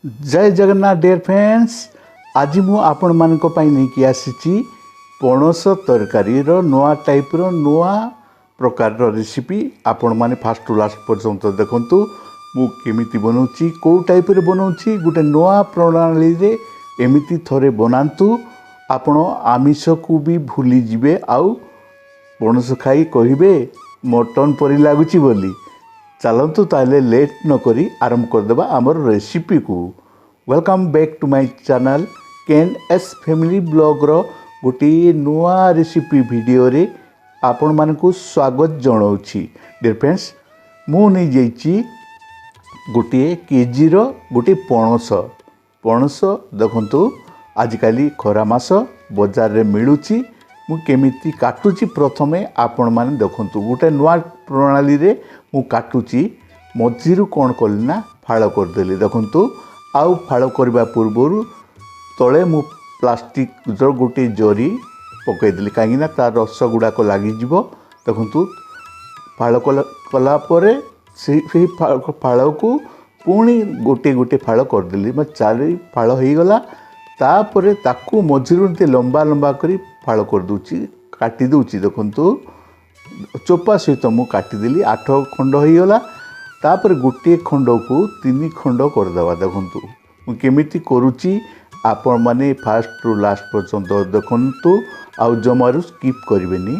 जय Jagannath dear friends. आज मु आपण मानक पई नहीं आसी पणस तरकारी नुआ टाइप नुआ प्रकार रेसिपी। आपण माने फास्ट टू लास्ट पर्यंत देखंतु मु केमिति बनाउची को टाइप रे बनाउची गोटे नुआ प्रणाली रे एमिति थरे बनांतु आपण आमिष को भी भूली जिवे आउ पणस खाई कहिबे मटन परी लागुची बोली। चलतु ताले लेट न करी आरंभ करदेबा आमर रेसिपी को। Welcome back to my channel केन एस फैमिली ब्लॉग रो गोटे नुआ रेसिपी वीडियो रे आपण मानकु स्वागत जणाउछि। डियर फ्रेंड्स, मु नै जाइछि गोटे केजी रो गोटे पणस देखंतु आजिकाली खरा मास बाजार रे मिलुछि। मु केमिति काटुची प्रथमे आपण माने देखंतु गोटे नुआ प्रणाली रे मु काटुची मझिरु कोन कली ना फाळ कर देली। देखंतु आउ फाळ करबा पूर्वरु तळे मु प्लास्टिक जो गोटे जरी पकई देली काहे ना तार रस गुडा को लागि जिवो। देखंतु फाळ कला परे से फाळ को पुणी गोटे गोटे फाळ कर देली। म चारि फाळ होई गला। तापरे ताकू मझिरु ते लंबा लंबा करी फाळ कर दूची काटी दूची। देखंतु चोपा सहित मु काटिदेली 8 खंड हो गला। तापर गोटे खंड को 3 खंड करदेवा। देखंतु मु केमिति करूची आपण माने फास्ट टू लास्ट पर्यंत देखंतु आउ जमारू स्किप करिवेनी।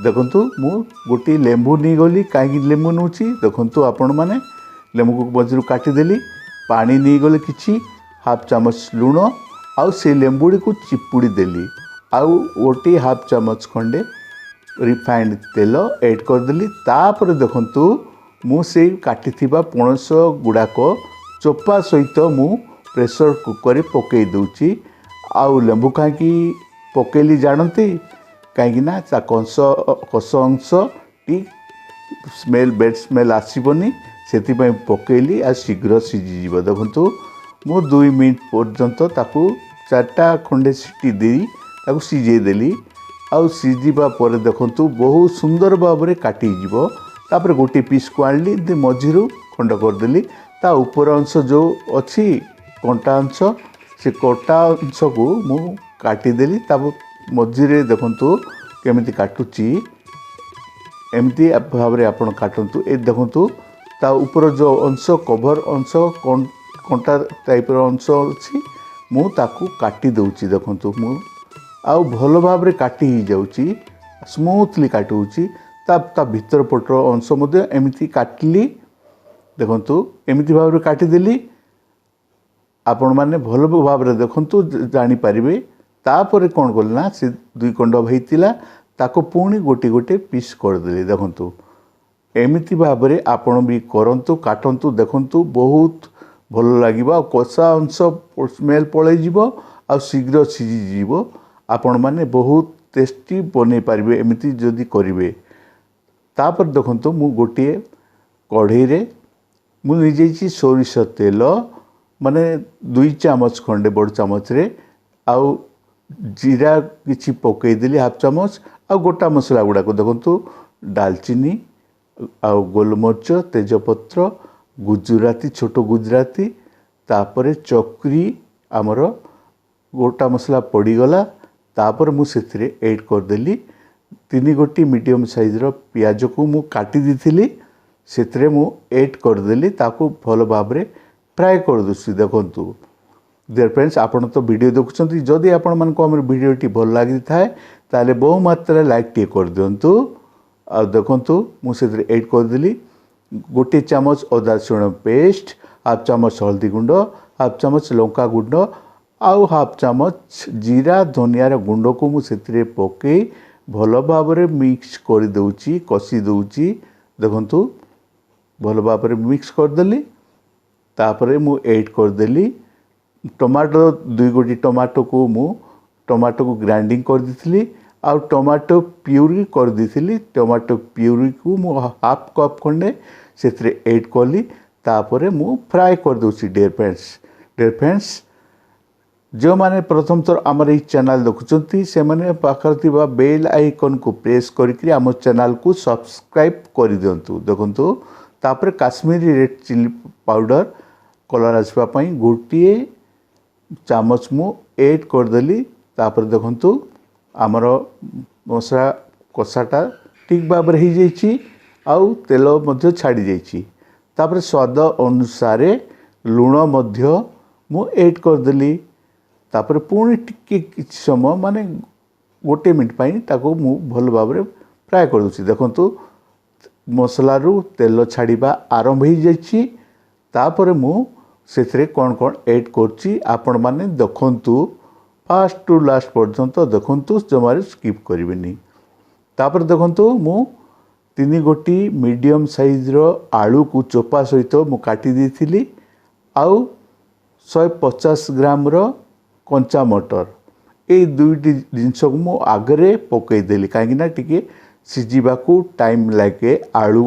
देखंतु मु गोटे लेंबू नहीं गली काहे लेंबू नउची। देखंतु आपण माने लेंबू को मझिरु काटिदेली। पानी नहीं गले किछि हाफ चामच लूण आउ से लेंबुड़ी को चिपुड़ी देली। आउ गोटे हाफ चामच खंडे रिफाइंड तेल ऐड करदेली। तापर देखंतु मु से काटी थिबा पणस गुड़ाक चोपा सहित मु प्रेशर कुकर रे पकई दूची। आउ लेंबू काकी पकेली जानती कहीं ना ता कस अंश टी स्मेल बेड स्मेल आसबनी से पकेली आ शीघ्र सीझी जीव। देखंतु मु 2 मिनट पर्यंत ताकू 4टा खंडे सीटी दे ताकू सीझे देली। आउ सीझा पर देखंतु बहुत सुंदर भाव में काटी जीवो। तापर गोटे पीस को आनली मझिरु खंड करदेली। ता ऊपर अंश जो अच्छी कंटा अंश से कंटा अंश को मु काटिदेली। तापर मझिरे देखंतु केमिति काटुची एमती भाव में आपण काटंतु। ए देखंतु ता ऊपर जो अंश कवर अंश कंटा टाइप अंश अच्छी मु ताकू काटी दउची। देखंतु मु आउ भल भाव में काटी ही जाउची स्मूथली काटुची। ता भीतर पटर अंश मध्य एमिति काटली। देखंतु एमिति भाव में काटिदेली। आपण माने भल भाव में देखंतु जानी पारिबे। तापर कोन कल ना से 2 खंड भइतिला ताको पुणी गोटे गोटे पीस कर देली। देखंतु एमिति भाव में आपण भी करंतु काटंतु। देखंतु बहुत भल लागिबा। कसा अंश स्मेल पळै जीवो आ शीघ्र सीझी जीवो। आपण माने बहुत टेस्टी बनै पारिबे एमिति जदि करिवे। तापर देखंतु मु गोटे कढ़ई रे मु निजेछि सोरिष तेल माने 2 चामच खंडे बड़ चामच रे आउ जीरा किछि पकई देली हाफ चामच। आ गोटा मसला गुडा को देखंतु दालचीनी आउ गोलमरिच तेजपत्र गुजराती छोट गुजराती तापर चक्री आमर गोटा मसला पड़ीगला। तापर मु सेथिरे ऐड करदेली 3 गोटी मीडियम साइज रो पियाज को मु काटी दीथिली सेथिरे मु ऐड करदेली। ताको भल भाव में फ्राए कर दूसी। देखंतु डियर फ्रेंड्स, आपण तो वीडियो देखुछंती जदि आपण मन को हमर वीडियो टी भल लागि थाए ताले बहु मात्रा लाइक टी कर दियंतु। आ देखंतु मु सेथिरे ऐड करदेली गोटे चामच अदा रसुण पेस्ट, हाफ चामच हल्दी गुंड, हाफ चामच लंका गुंड आउ हाफ चामच जीरा धनियार गुंड को मु सेथिरे पकई भल भाव में मिक्स कर दउची कसी दउची। देखंतु भल भाव में मिक्स कर देली। तापरे मु ऐड कर देली टमाटो 2 गोटी टमाटो को मु टमाटो को ग्राइंडिंग कर दिथिली आ टमाटो प्यूरी कर दिथिली। टमाटो प्यूरी को मु हाफ कप खंडे सेथिरे ऐड कली। तापरे मु फ्राए कर दउची। डियर फ्रेंड्स, जो माने प्रथम थर आमर ई चैनल देखुचंती से माने पाखर थिबा बेल आइकन को प्रेस करिकरी आम चैनल को सब्सक्राइब कर दियंतु। देखंतु तापर Kashmiri red chilli powder colour आसवाई गोटे चामच मु ऐड करदेली तापर देखंतु आमर मसला कषाटा ठीक भाव हो जाइए आउ तेल मध्य छाड़ी जाइए तापर स्वाद अनुसार लुण मध्य मु ऐड करदेली तापर पुणी टिके किछि समय माने गोटे मिनिट पाई ताको मु भल भाव में फ्राए कर दूची देखंतु मसलारू तेल छाड़िबा आरंभ हो जाइए तापर मु सेथरे कौन कौन ऐड करची आपण माने देखंतु फास्ट टू लास्ट पर्यंत देखंतु जमारे स्किप करिवेनी तापर देखंतु मु 3 गोटी मीडियम साइज रो आलू को चोपा सहित मु काटी देथिली आउ 150 ग्राम रो कंचा मटर ए दुईटी जिनस को मु आगरे पकई देली काहे ना टिके सिजिबाकू टाइम लागे आलू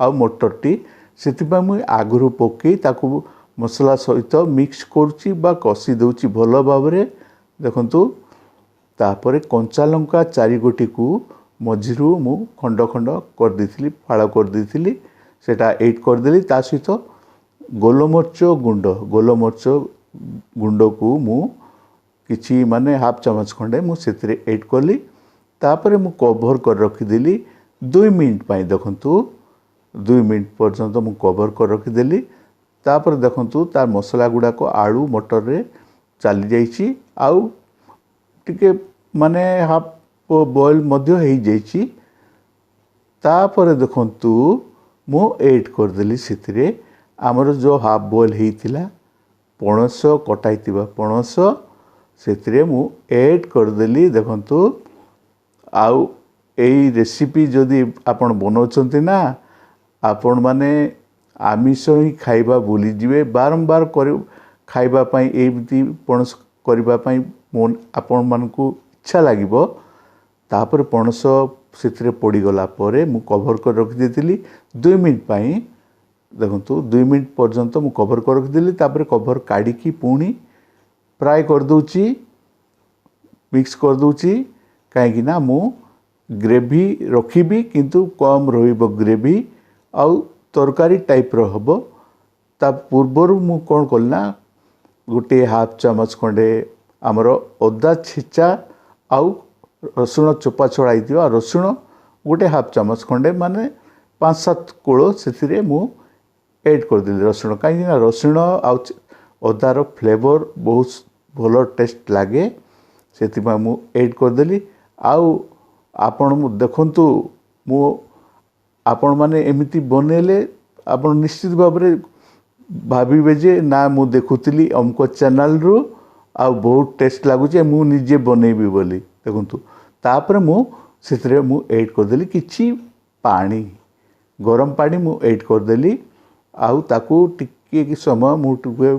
आ मटरटी सेतिबा मु आगरू पकई ताकू मसला सहित मिक्स करुच्ची बा कषि दूची भल भाव में देखंतु तापरे कंचा लंका 4 गोटी को मझिरू मु खंड खंड कर देथिली फाड़ कर देथिली सेटा ऐड कर देली ता सहित गोलमर्च गुंड को मु किछि माने हाफ चमच खंडे मु सेतरे ऐड करली तापरे मु कवर कर रखिदेली 2 मिनिट पाई देखंतु 2 मिनिट पर्यंत मु कवर कर रखिदेली तापर देखंतु तार मसला गुडा को आलू मटर रे चली जाइछि आउ टिके माने हाफ बॉयल मध्य हो जाइछि तापर देखंतु मु ऐड कर देली सेतिरे हमर जो हाफ बॉयल हेतिला पणस कटाइतिबा पणस सेतिरे मु ऐड कर देली देखंतु आउ एई रेसिपी जदि आपण बनौछंती ना आपण माने आमिष ही खाइबा भूली जीवे बारंबार कर खाइबा पई एमती पणस करिबा पई मन आपण मानकू इच्छा लागिबो तापर पणस सेतिरे पड़ी गला परे मु कवर कर रख देतिली 2 मिनिट पई देखंतु 2 मिनिट पर्यंत मु कवर कर रख देली तापर कवर काढी की पुणी फ्राई कर दूची मिक्स कर दूची काहे ना मु ग्रेवी रखिबी किंतु कम रहिबो ग्रेवी आउ तरकारी टाइप रो हबो ता पूर्वर मु कोन करना गोटे हाफ चमच खंडे आमर अदा छिचा आउ रसुण चोपा छड़ाई दियो रसुण गोटे हाफ चमच खंडे माने 5-7 कोलो सेथिरे मु ऐड कर दिली रसुण काहे ना रसुण आउ अदार फ्लेवर बहुत भलो टेस्ट लागे सेतिबा मु ऐड कर देली आउ आपण देखंतु मु आपण माने एमिति बनेले आपण निश्चित भाव में भाविबे जे ना मु देखुतली अमको चैनल रो आ बहुत टेस्ट लागुचे मु निजे बनेबी बोली देखंतु तापर मु सेतरे मु ऐड कर देली किछि पानी गरम पानी मु ऐड कर देली आउ ताकू टिके कि समय मु टिके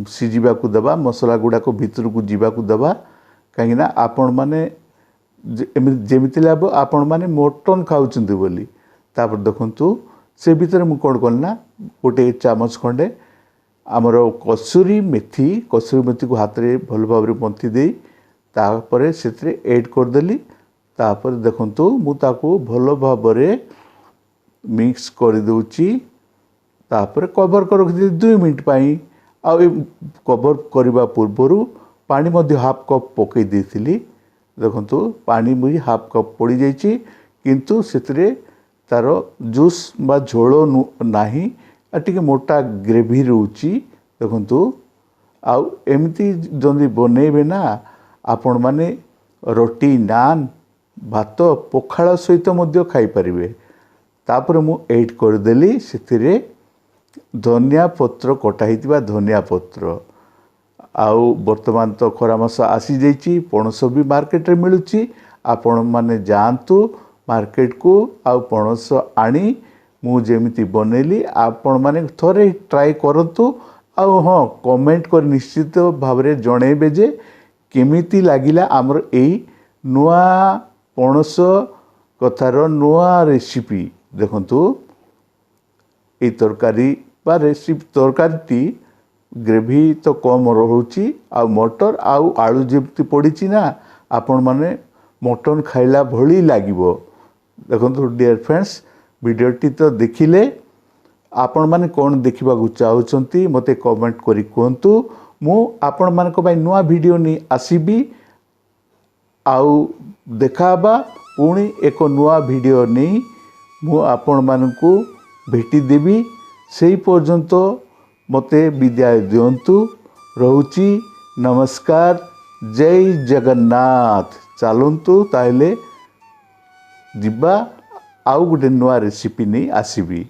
सिजिबा को दबा मसला गुडा को भीतर को जीवा को दबा काहे ना आपण माने जेमिति लाबो आपण माने मटन खाउचंती बोली तापर देखंतु से भीतर मु कोन करना गोटे चामच खंडे आमर कसूरी मेथी को हाथ रे भल भाव रे मंथी देई तापर सेतरे ऐड कर देली तापर देखंतु मु ताको भल भाव रे मिक्स कर दोची तापर कवर कर रख दे 2 मिनिट पाई आ कवर करबा पूर्वरु पानी मध्य हाफ कप पकई देथिली देखंतु पानी मुई हाफ कप पड़ी जाइछि किंतु सेतरे तार जूस बा झोल नाही टिके मोटा ग्रेवी रोची देखंतु आउ एमती जदि बनेबे ना आपण माने रोटी नान भात पखाळ सहित मध्य खाई परिबे तापर मु ऐड कर देली सेतिरे धनिया पत्र कटा हितबा धनिया पत्र आउ वर्तमान तो खरा मास आसी जाइछि पणस भी मार्केट रे मिलुछि आपण माने जानतु मार्केट को आउ पणस आनी मु जेमिति बनेली आपण माने थोरे ट्राई करंतु आउ हाँ कमेंट कर निश्चित भाव में जनइबे जे केमिति लागिला आमर एई नुआ पणस कथार नुआ रेसिपी देखंतु ए तरकारी बा रेसिपी तरकारी ग्रेवी तो कम रोची आ मटर आउ आलू जेमती पड़ी ना आपण माने मटन खाइला भली लागिबो देखंतु डियर फ्रेंड्स वीडियोटी तो देखिले आपण माने कौन देखा चाहते मत कमेंट करी कहतु मु आपण मानक पई नुआ वीडियो नहीं आसीबी आउ देखाबा पुणी एक नुआ वीडियो नहीं मु आपण मानकु भेटी देबी सेई पर्यंत मते विदाय दियंतु रहुची नमस्कार जय जगन्नाथ चलतु ताइले दिबा आउ गोटे नुआ रेसिपी नहीं आसीबी।